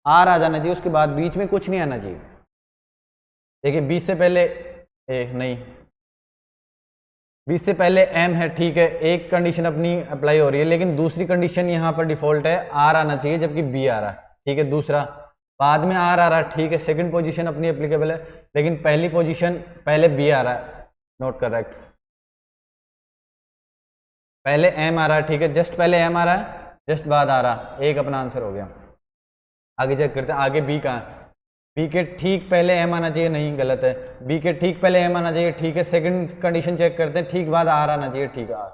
आर आ जाना चाहिए, उसके बाद बीच में कुछ नहीं आना चाहिए। देखिए 20 से पहले नहीं, 20 से पहले एम है, ठीक है, एक कंडीशन अपनी अप्लाई हो रही है, लेकिन दूसरी कंडीशन यहाँ पर डिफॉल्ट है, आर आना चाहिए जबकि बी आ रहा है। ठीक है, दूसरा बाद में आर आ रहा है, ठीक है, सेकंड पोजीशन अपनी एप्लीकेबल है, लेकिन पहली पोजीशन पहले बी आ रहा है, नॉट करेक्ट। पहले एम आ रहा है, ठीक है, जस्ट पहले एम आ रहा है, जस्ट बाद आ रहा है, एक अपना आंसर हो गया। आगे चेक करते हैं, आगे बी कहाँ है। बी के ठीक पहले एम आना चाहिए, नहीं, गलत है। बी के ठीक पहले एम आना चाहिए, ठीक है, सेकंड कंडीशन चेक करते हैं, ठीक बाद आर आना चाहिए, ठीक है, आर।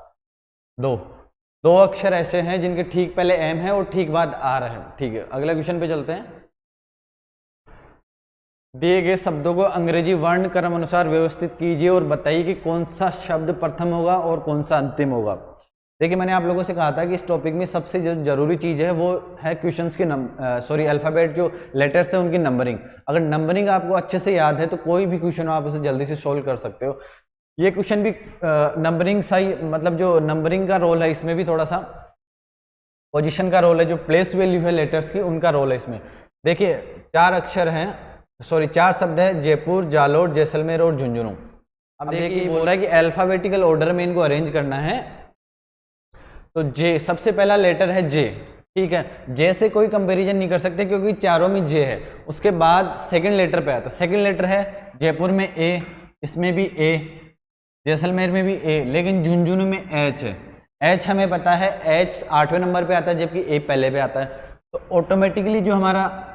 दो अक्षर ऐसे हैं जिनके ठीक पहले एम है और ठीक बाद आर है। ठीक है, अगला क्वेश्चन पे चलते हैं। दिए गए शब्दों को अंग्रेजी वर्ण क्रम अनुसार व्यवस्थित कीजिए और बताइए कि कौन सा शब्द प्रथम होगा और कौन सा अंतिम होगा। देखिए मैंने आप लोगों से कहा था कि इस टॉपिक में सबसे जो जरूरी चीज़ है वो है क्वेश्चंस की अल्फ़ाबेट जो लेटर्स है उनकी नंबरिंग। अगर नंबरिंग आपको अच्छे से याद है तो कोई भी क्वेश्चन आप उसे जल्दी से सोल्व कर सकते हो। ये क्वेश्चन भी नंबरिंग सही, मतलब जो नंबरिंग का रोल है इसमें भी थोड़ा सा पोजीशन का रोल है, जो प्लेस वैल्यू है लेटर्स की उनका रोल है इसमें। देखिए चार शब्द है, जयपुर, जालोर, जैसलमेर और झुंझुनू। अब देखिए बोल रहा है कि अल्फ़ाबेटिकल ऑर्डर में इनको अरेंज करना है। तो जे सबसे पहला लेटर है जे, ठीक है, जे से कोई कंपैरिजन नहीं कर सकते क्योंकि चारों में जे है। उसके बाद सेकंड लेटर पे आता है, सेकंड लेटर है जयपुर में ए, इसमें भी ए, जैसलमेर में भी ए, लेकिन झुंझुनू में एच है। एच हमें पता है, एच 8वें नंबर पे आता है जबकि ए पहले पे आता है। तो ऑटोमेटिकली जो हमारा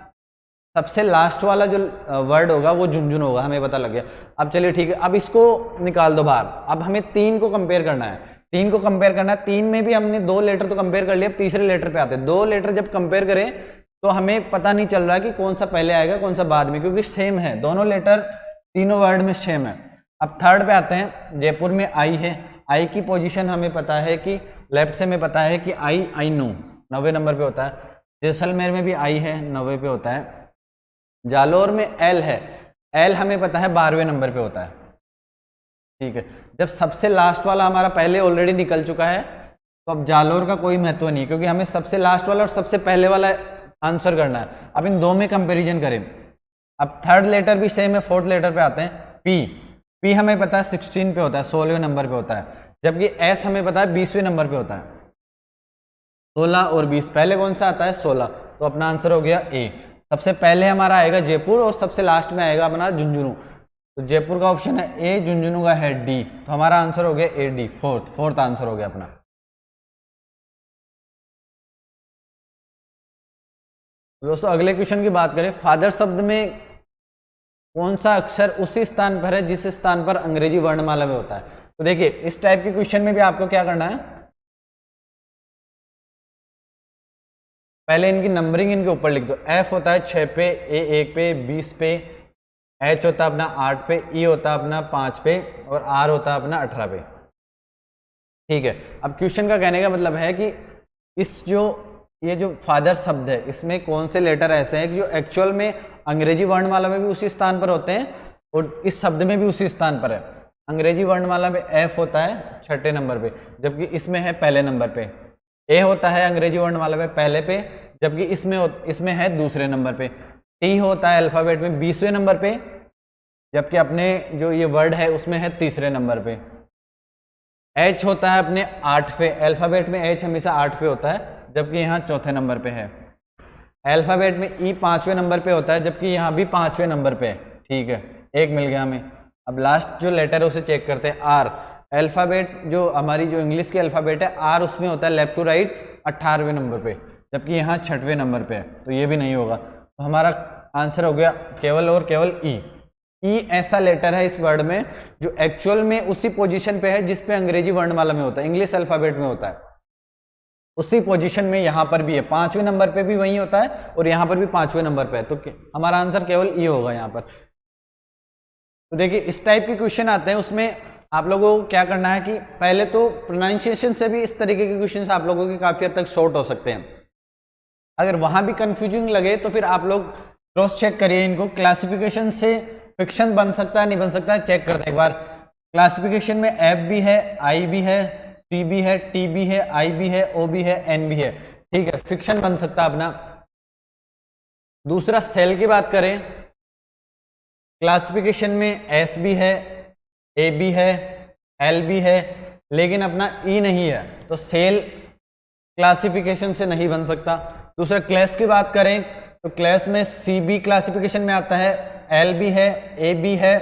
सबसे लास्ट वाला जो वर्ड होगा वो झुंझुनू होगा, हमें पता लग गया। अब चलिए ठीक है, अब इसको निकाल दो बाहर। अब हमें तीन को कंपेयर करना है, तीन को कंपेयर करना है। तीन में भी हमने दो लेटर तो कंपेयर कर लिया, अब तीसरे लेटर पे आते हैं। दो लेटर जब कंपेयर करें तो हमें पता नहीं चल रहा कि कौन सा पहले आएगा कौन सा बाद में, क्योंकि सेम है, दोनों लेटर तीनों वर्ड में सेम है। अब थर्ड पे आते हैं, जयपुर में आई है, आई की पोजीशन हमें पता है कि लेफ्ट से हमें पता है कि आई नो 90 नंबर पे होता है। जैसलमेर में भी आई है, 90 पे होता है। जालोर में एल है, एल हमें पता है 12वें नंबर पे होता है। ठीक है, जब सबसे लास्ट वाला हमारा पहले ऑलरेडी निकल चुका है तो अब जालोर का कोई महत्व नहीं, क्योंकि हमें सबसे लास्ट वाला और सबसे पहले वाला आंसर करना है। अब इन दो में कंपैरिजन करें। अब थर्ड लेटर भी सेम है, फोर्थ लेटर पे आते हैं, पी, पी हमें पता है 16 पे होता है, 16वें नंबर पे होता है, जबकि एस हमें पता है 20वें नंबर पे होता है। 16 और 20, पहले कौन सा आता है 16, तो अपना आंसर हो गया ए। सबसे पहले हमारा आएगा जयपुर और सबसे लास्ट में आएगा अपना झुंझुनू। तो जयपुर का ऑप्शन है ए, झुंझुनू का है डी, तो हमारा आंसर हो गया ए डी, फोर्थ आंसर हो गया अपना। दोस्तों अगले क्वेश्चन की बात करें, फादर शब्द में कौन सा अक्षर उसी स्थान पर है जिस स्थान पर अंग्रेजी वर्णमाला में होता है। तो देखिए इस टाइप के क्वेश्चन में भी आपको क्या करना है, पहले इनकी नंबरिंग इनके ऊपर लिख दो। एफ होता है 6 पे, ए 1 पे, 20 पे, एच होता है अपना 8 पे, ई होता है अपना 5 पे और आर होता है अपना 18 पे। ठीक है, अब क्वेश्चन का कहने का मतलब है कि ये जो फादर शब्द है इसमें कौन से लेटर ऐसे हैं कि जो एक्चुअल में अंग्रेजी वर्णमाला में भी उसी स्थान पर होते हैं और इस शब्द में भी उसी स्थान पर है। अंग्रेजी वर्णमाला में एफ होता है 6ठे नंबर पे, जबकि इसमें है पहले नंबर पे। ए होता है अंग्रेजी वर्णमाला में पहले पे, जबकि इसमें है दूसरे नंबर पे। टी होता है अल्फ़ाबेट में 20वें नंबर पे, जबकि अपने जो ये वर्ड है उसमें है तीसरे नंबर पे। एच होता है अपने 8वें, अल्फ़ाबेट में एच हमेशा 8 पे होता है जबकि यहाँ चौथे नंबर पे है। अल्फ़ाबेट में ई 5वें नंबर पे होता है जबकि यहाँ भी 5वें नंबर पे है। ठीक है, एक मिल गया हमें। अब लास्ट जो लेटर है उसे चेक करते हैं। आर, अल्फ़ाबेट जो हमारी जो इंग्लिश की अल्फ़ाबेट है आर उसमें होता है लेफ्ट टू राइट 18वें नंबर पे जबकि यहाँ 6वें नंबर पे है, तो ये भी नहीं होगा। तो हमारा आंसर हो गया केवल और केवल ई। ई ऐसा लेटर है इस वर्ड में जो एक्चुअल में उसी पोजीशन पे है जिस पे अंग्रेजी वर्णमाला में होता है, इंग्लिश अल्फ़ाबेट में होता है, उसी पोजीशन में यहाँ पर भी है। 5वें नंबर पे भी वही होता है और यहाँ पर भी 5वें नंबर पे है, तो हमारा आंसर केवल ई होगा यहाँ पर। तो देखिए इस टाइप के क्वेश्चन आते हैं, उसमें आप लोगों को क्या करना है कि पहले तो प्रोनाउंसिएशन से भी इस तरीके के क्वेश्चन आप लोगों के काफ़ी हद तक शॉर्ट हो सकते हैं। अगर वहाँ भी कंफ्यूजिंग लगे तो फिर आप लोग क्रॉस चेक करिए इनको, क्लासिफिकेशन से फिक्शन बन सकता है नहीं बन सकता है चेक करते हैं एक बार। क्लासिफिकेशन में एफ भी है, आई भी है, सी भी है, टी भी है, आई भी है, ओ भी है, एन भी है। ठीक है, फिक्शन बन सकता है अपना। दूसरा सेल की बात करें, क्लासिफिकेशन में एस भी है, ए भी है, एल भी है, लेकिन अपना ई नहीं है, तो सेल क्लासिफिकेशन से नहीं बन सकता। दूसरा क्लास की बात करें तो क्लास में सी बी क्लासिफिकेशन में आता है, एल भी है, ए भी है,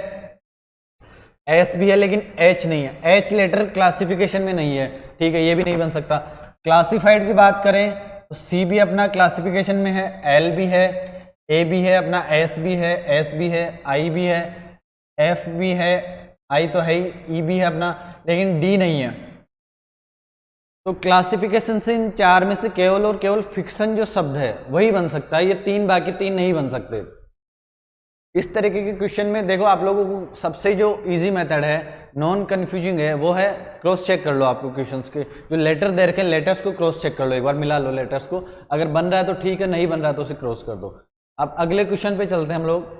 एस भी है, लेकिन एच नहीं है, एच लेटर क्लासिफिकेशन में नहीं है। ठीक है, ये भी नहीं बन सकता। क्लासिफाइड की बात करें तो सी भी अपना क्लासिफिकेशन में है, एल भी है, ए भी है, अपना एस भी है, एस भी है, आई भी है, एफ भी है, आई तो है ही, ई भी है अपना, लेकिन डी नहीं है। तो क्लासिफिकेशन से इन चार में से केवल और केवल फिक्शन जो शब्द है वही बन सकता है, ये तीन बाकी तीन नहीं बन सकते। इस तरीके के क्वेश्चन में देखो आप लोगों को सबसे जो इजी मेथड है, नॉन कंफ्यूजिंग है, वो है क्रॉस चेक कर लो। आपको क्वेश्चंस के जो लेटर दे रखे हैं लेटर्स को क्रॉस चेक कर लो, एक बार मिला लो लेटर्स को, अगर बन रहा है तो ठीक है, नहीं बन रहा है तो उसे क्रॉस कर दो। अब अगले क्वेश्चन पे चलते हैं हम लोग।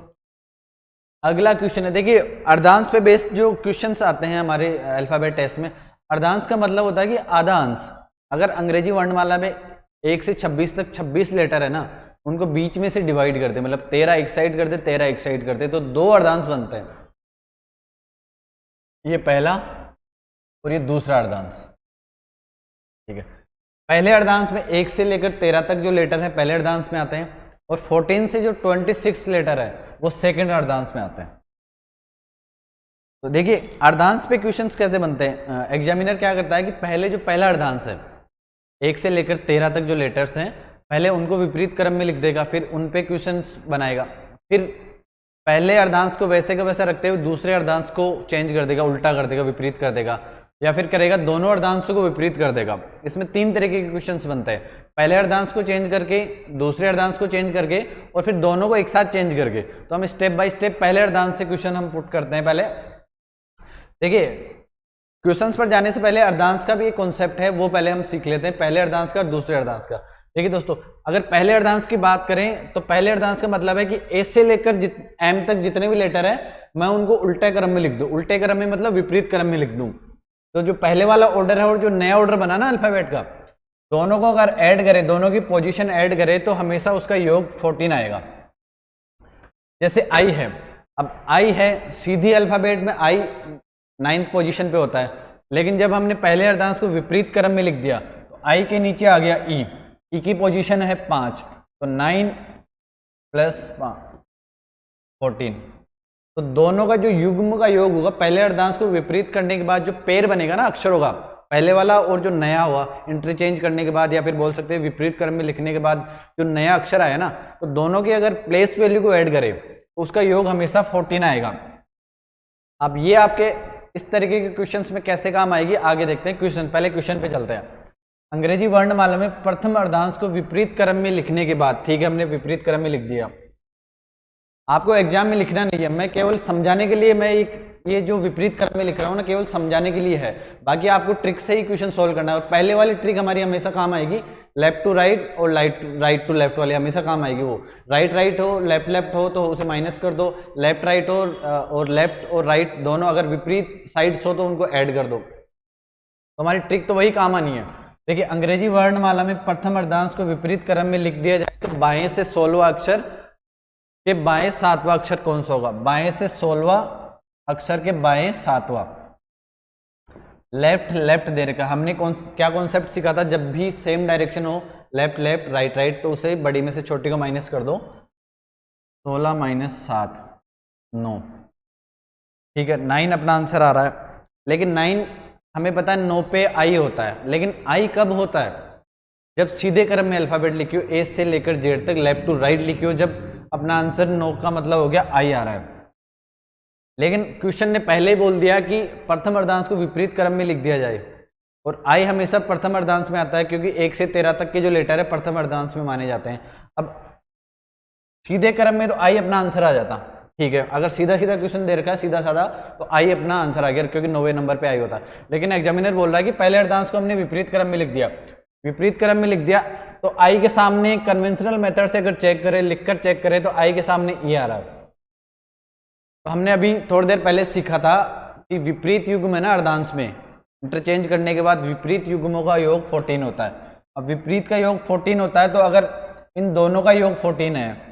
अगला क्वेश्चन है, देखिए अर्धांश पे बेस्ड जो क्वेश्चंस आते हैं हमारे अल्फाबेट टेस्ट में, अर्धांश का मतलब होता है कि आधा अंश। अगर अंग्रेजी वर्णमाला में 1 से 26 तक 26 लेटर है ना, उनको बीच में से डिवाइड करते, मतलब 13 एक साइड करते, 13 एक साइड करते, तो दो अर्धांश बनते हैं, ये पहला और ये दूसरा अर्धांश। ठीक है, पहले अर्धांश में 1 से लेकर 13 तक जो लेटर है पहले अर्धांश में आते हैं, और 14 से जो 26 लेटर है वो सेकंड अर्धांश में आते हैं। तो देखिए अर्धांश पे क्वेश्चंस कैसे बनते हैं, एग्जामिनर क्या करता है कि पहले जो पहला अर्धांश है 1 से लेकर 13 तक जो लेटर्स हैं पहले उनको विपरीत क्रम में लिख देगा, फिर उन पे क्वेश्चंस बनाएगा, फिर पहले अर्धांश को वैसे का वैसा रखते हुए दूसरे अर्धांश को चेंज कर देगा, उल्टा कर देगा, विपरीत कर देगा, या फिर करेगा दोनों अर्धांशों को विपरीत कर देगा। इसमें 3 तरीके के क्वेश्चंस बनते हैं, पहले अर्धांश को चेंज करके, दूसरे अर्धांश को चेंज करके, और फिर दोनों को एक साथ चेंज करके। तो हम स्टेप बाय स्टेप पहले अर्धांश से क्वेश्चन हम पुट करते हैं। पहले देखिए क्वेश्चंस पर जाने से पहले अर्धांश का भी एक कॉन्सेप्ट है, वो पहले हम सीख लेते हैं, पहले अर्धांश का और दूसरे अर्धांश का। देखिए दोस्तों, अगर पहले अर्धांश की बात करें तो पहले अर्धांश का मतलब है कि ए से लेकर एम तक जितने भी लेटर है मैं उनको उल्टे क्रम में लिख दूं। उल्टे क्रम में मतलब विपरीत क्रम में लिख दूं। तो जो पहले वाला ऑर्डर है और जो नया ऑर्डर बना ना अल्फाबेट का, दोनों को अगर ऐड करें, दोनों की पोजीशन ऐड करें तो हमेशा उसका योग 14 आएगा। जैसे आई है, अब आई है सीधी अल्फाबेट में आई 9th पोजीशन पे होता है, लेकिन जब हमने पहले अर्धांश को विपरीत क्रम में लिख दिया तो आई के नीचे आ गया ई, ई की पोजीशन है 5, तो 9 + 5 14। तो दोनों का जो युग्म का योग होगा, पहले अर्धांश को विपरीत करने के बाद जो पेयर बनेगा ना अक्षरों का, पहले वाला और जो नया हुआ इंटरचेंज करने के बाद, या फिर बोल सकते हैं विपरीत क्रम में लिखने के बाद जो नया अक्षर आया ना, तो दोनों की अगर प्लेस वैल्यू को ऐड करें तो उसका योग हमेशा 14 आएगा। अब ये आपके इस तरीके के क्वेश्चंस में कैसे काम आएगी आगे देखते हैं। क्वेश्चन, पहले क्वेश्चन पे चलते हैं। अंग्रेजी वर्णमाला में प्रथम अर्धांश को विपरीत क्रम में लिखने के बाद, ठीक है हमने विपरीत क्रम में लिख दिया, आपको एग्जाम में लिखना नहीं है, मैं केवल समझाने के लिए, मैं ये जो विपरीत क्रम में लिख रहा हूँ ना केवल समझाने के लिए है, बाकी आपको ट्रिक से ही क्वेश्चन सोल्व करना है। और पहले वाली ट्रिक हमारी हमेशा काम आएगी, लेफ्ट टू राइट और राइट टू लेफ्ट वाली हमेशा काम आएगी। वो राइट हो लेफ्ट लेफ्ट हो तो उसे माइनस कर दो, लेफ्ट राइट हो और लेफ्ट और राइट दोनों अगर विपरीत साइड्स हो तो उनको ऐड कर दो, तो हमारी ट्रिक तो वही काम आनी है। देखिए अंग्रेजी वर्णमाला में प्रथम अर्धांश को विपरीत क्रम में लिख दिया जाए तो बाएं से 16वां अक्षर के बाएं 7वां अक्षर कौन सा होगा, बाएं से 16वां अक्षर के बाएं 7वां। लेफ्ट लेफ्ट दे रखा, हमने क्या कॉन्सेप्ट सीखा था, जब भी सेम डायरेक्शन हो, लेफ्ट लेफ्ट राइट राइट, तो उसे बड़ी में से छोटी को माइनस कर दो। 16 माइनस 7 9, ठीक है 9 अपना आंसर आ रहा है। लेकिन 9 हमें पता है 9 पे आई होता है, लेकिन आई कब होता है, जब सीधे क्रम में अल्फाबेट लिखियो ए से लेकर जेड तक लेफ्ट टू राइट लिखियो, जब अपना आंसर 9 का मतलब हो गया आई आ रहा है। लेकिन क्वेश्चन ने पहले ही बोल दिया कि प्रथम अर्धांश को विपरीत क्रम में लिख दिया जाए, और आई हमेशा प्रथम अर्धांश में आता है क्योंकि 1 से 13 तक के जो लेटर है प्रथम अर्धांश में माने जाते हैं। अब सीधे क्रम में तो आई अपना आंसर आ जाता, ठीक है, अगर सीधा सीधा क्वेश्चन दे रखा है सीधा साधा तो आई अपना आंसर आ गया क्योंकि 9वें नंबर पे आई होता है। लेकिन एग्जामिनर बोल रहा है कि पहले अर्धांश को हमने विपरीत क्रम में लिख दिया, विपरीत क्रम में लिख दिया तो आई के सामने कन्वेंशनल मेथड से अगर चेक करें, लिखकर चेक करें तो आई के सामने ई आ रहा है। तो हमने अभी थोड़ी देर पहले सीखा था कि विपरीत युग्म है ना अर्धांश में, इंटरचेंज करने के बाद विपरीत युग्मों का योग 14 होता है। अब विपरीत का योग 14 होता है, तो अगर इन दोनों का योग 14 है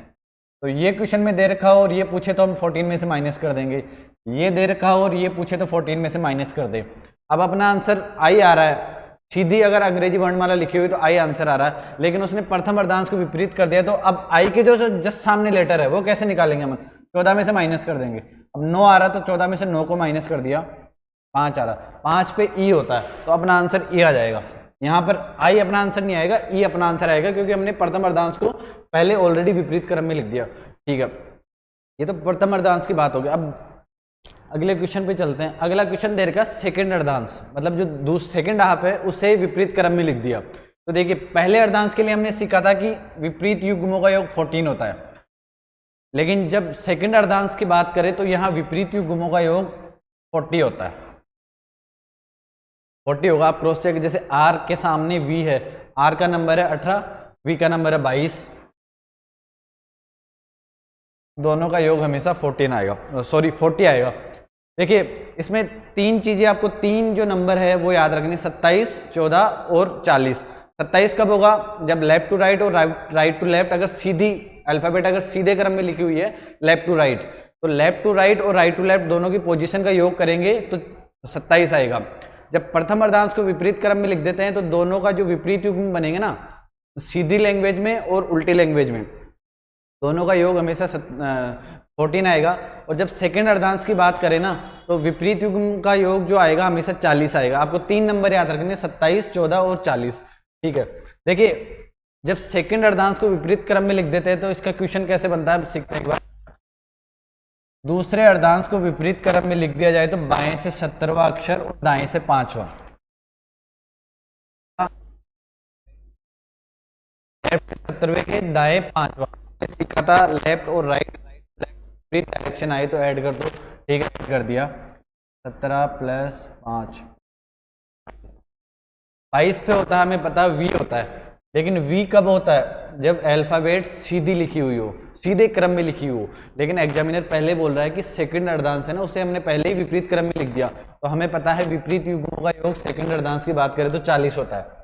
तो ये क्वेश्चन में दे रखा हो और ये पूछे तो हम 14 में से माइनस कर देंगे, ये दे रखा हो और ये पूछे तो 14 में से माइनस कर दे। अब अपना आंसर आई आ रहा है, सीधी अगर अंग्रेजी वर्णमाला लिखी हुई तो आई आंसर आ रहा है, लेकिन उसने प्रथम अर्धांश को विपरीत कर दिया, तो अब आई के जो जस्ट सामने लेटर है वो कैसे निकालेंगे हम, 14 में से माइनस कर देंगे। अब 9 आ रहा है तो 14 में से 9 को माइनस कर दिया, 5 आ रहा, 5 पे ई होता है तो अपना आंसर ई आ जाएगा। यहाँ पर आई अपना आंसर नहीं आएगा, ई अपना आंसर आएगा क्योंकि हमने प्रथम अर्धांश को पहले ऑलरेडी विपरीत क्रम में लिख दिया, ठीक है। ये तो प्रथम अर्धांश की बात हो गई। अब अगले क्वेश्चन पे चलते हैं। अगला क्वेश्चन दे रखा सेकंड अर्धांश, मतलब जो सेकंड हाफ है उसे विपरीत क्रम में लिख दिया। तो देखिए पहले अर्धांश के लिए हमने सीखा था कि विपरीत युग्मों का योग 14 होता है, लेकिन जब सेकंड अर्धांश की बात करें तो यहाँ विपरीत युग्मों का योग 40 होता है, 40 होगा। आप क्रॉस चेक, जैसे आर के सामने वी है, आर का नंबर है 18, वी का नंबर है 22, दोनों का योग हमेशा 14 आएगा, सॉरी 40 आएगा। देखिए इसमें तीन चीजें आपको, तीन जो नंबर है वो याद रखनी, 27, 14 और 40। 27 कब होगा, जब लेफ्ट टू राइट और राइट टू लेफ्ट, अगर सीधी अल्फाबेट अगर सीधे क्रम में लिखी हुई है लेफ्ट टू राइट, तो लेफ्ट टू राइट और राइट टू लेफ्ट दोनों की पोजीशन का योग करेंगे तो 27 आएगा। जब प्रथम अर्धांश को विपरीत क्रम में लिख देते हैं तो दोनों का जो विपरीत युग्म बनेंगे ना, सीधी लैंग्वेज में और उल्टी लैंग्वेज में, दोनों का योग हमेशा 14 आएगा। और जब सेकंड अर्धांश की बात करें ना तो विपरीत युग्म का योग जो आएगा हमेशा 40 आएगा। आपको तीन नंबर याद रखने, 27, 14 और 40, ठीक है। देखिए जब सेकंड अर्धांश को विपरीत क्रम में लिख देते हैं तो इसका क्वेश्चन कैसे बनता है सीखते हैं एक बार। दूसरे अर्धांश को विपरीत क्रम में लिख दिया जाए तो बाएं से 70वां अक्षर और दाएं से 5वां, लेफ्ट से 70वें के दाएं 5वां सीखा था। लेफ्ट और राइट विपरीत डायरेक्शन आई तो ऐड कर दो, ठीक है, ऐड कर दिया। 17 प्लस 5 22 पे होता है, हमें पता है वी होता है, लेकिन वी कब होता है, जब अल्फाबेट सीधी लिखी हुई हो, सीधे क्रम में लिखी हो। लेकिन एग्जामिनर पहले बोल रहा है कि सेकंड अर्धांश है ना, उसे हमने पहले ही विपरीत क्रम में लिख दिया, तो हमें पता है विपरीत युग्मों का योग सेकंड अर्धांश की बात करें तो 40 होता है।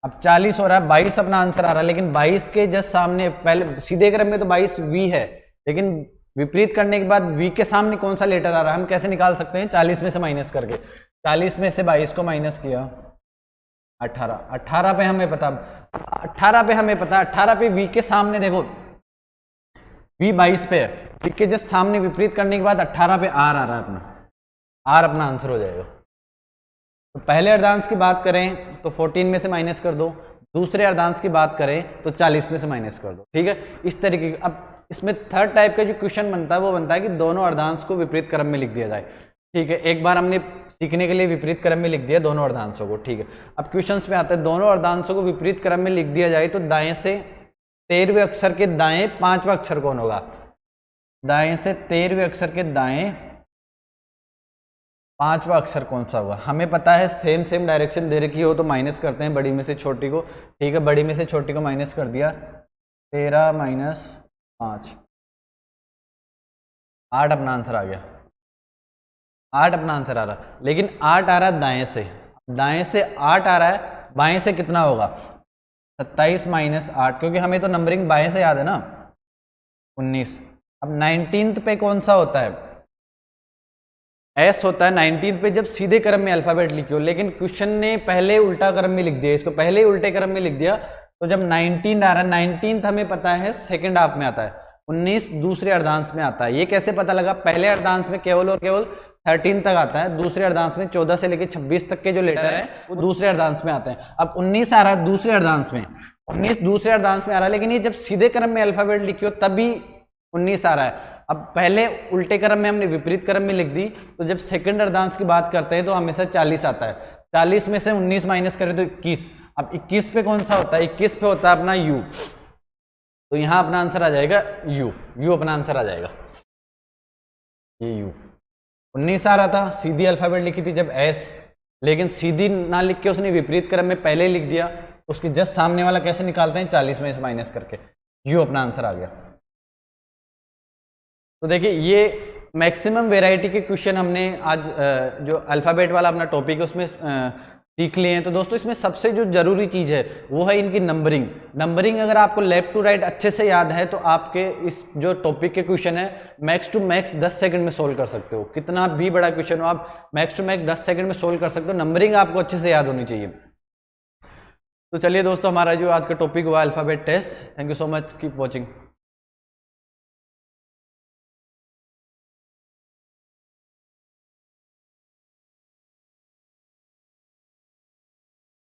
अब 40 हो रहा है, 22 अपना आंसर आ रहा है, लेकिन 22 के जस्ट सामने, पहले सीधे क्रम में तो 22 वी है, लेकिन विपरीत करने के बाद वी के सामने कौन सा लेटर आ रहा है हम कैसे निकाल सकते हैं, 40 में से माइनस करके। 40 में से 22 को माइनस किया, 18, 18 पे हमें पता, 18 पे हमें पता, 18 पे वी के सामने देखो, वी 22 पे है, वी के जस्ट सामने विपरीत करने के बाद 18 पे आर आ रहा है, अपना आर अपना आंसर हो जाएगा। तो पहले अर्धांश की बात करें तो 14 में से माइनस कर दो, दूसरे अर्धांश की बात करें तो 40 में से माइनस कर दो, ठीक है, इस तरीके की। अब इसमें थर्ड टाइप का जो क्वेश्चन बनता है वो बनता है कि दोनों अर्धांश को विपरीत क्रम में लिख दिया जाए, ठीक है। एक बार हमने सीखने के लिए विपरीत क्रम में लिख दिया दोनों अर्धांशों को, ठीक है। अब क्वेश्चंस में आते हैं, दोनों अर्धांशों को विपरीत क्रम में लिख दिया जाए तो दाएं से 13वें अक्षर के दाएं 5वां अक्षर कौन होगा, दाएं से 13वें अक्षर के दाएं 5वां अक्षर कौन सा होगा। हमें पता है सेम डायरेक्शन दे रखी हो तो माइनस करते हैं बड़ी में से छोटी को, ठीक है, बड़ी में से छोटी को माइनस कर दिया, 13 माइनस 5, 8 अपना आंसर आ गया, 8 अपना आंसर आ रहा है। लेकिन 8 आ रहा है दाएं से 8 आ रहा है, बाएं से कितना होगा, 27 माइनस 8, क्योंकि हमें तो नंबरिंग बाएं से याद है ना, 19। अब 19th पे कौन सा होता है, एस होता है 19 पे जब सीधे क्रम में अल्फाबेट लिखी हो, लेकिन क्वेश्चन ने पहले उल्टा क्रम में लिख दिया, इसको पहले ही उल्टे क्रम में लिख दिया। तो जब 19 आ रहा है, 19 हमें पता है सेकंड हाफ में आता है, 19 दूसरे अर्धांश में आता है। ये कैसे पता लगा? पहले अर्धांश में केवल और केवल 13 तक आता है, दूसरे अर्धांश में 14 से लेकर 26 तक के जो लेटर है वो दूसरे अर्धांश में आते हैं। अब 19 आ रहा है दूसरे अर्धांश में, 19 दूसरे अर्धांश में आ रहा है, लेकिन ये जब सीधे क्रम में अल्फाबेट लिखी हो तभी 19 आ रहा है। अब पहले उल्टे क्रम में हमने विपरीत क्रम में लिख दी, तो जब सेकंड अर्धांश की बात करते हैं तो हमेशा 40 आता है। 40 में से 19 माइनस करें तो 21। अब 21 पे कौन सा होता है? 21 पे होता है अपना यू, तो यहां अपना आंसर आ जाएगा यू। यू अपना आंसर आ जाएगा, ये यू। 19 आ रहा था, सीधी अल्फाबेट लिखी थी जब एस, लेकिन सीधी ना लिख के उसने विपरीत क्रम में पहले लिख दिया, उसके जस्ट सामने वाला कैसे निकालते हैं? 40 में से माइनस करके। यू अपना आंसर आ गया। तो देखिए ये मैक्सिमम वैरायटी के क्वेश्चन हमने आज जो अल्फ़ाबेट वाला अपना टॉपिक है उसमें सीख लिए हैं। तो दोस्तों इसमें सबसे जो जरूरी चीज़ है वो है इनकी नंबरिंग। नंबरिंग अगर आपको लेफ्ट टू राइट अच्छे से याद है तो आपके इस जो टॉपिक के क्वेश्चन है मैक्स टू मैक्स 10 सेकंड में सोल्व कर सकते हो। कितना भी बड़ा क्वेश्चन हो आप मैक्स टू मैक्स 10 सेकंड में सोल्व कर सकते हो। नंबरिंग आपको अच्छे से याद होनी चाहिए। तो चलिए दोस्तों, हमारा जो आज का टॉपिक हुआ alphabet test. Thank you so much, keep watching.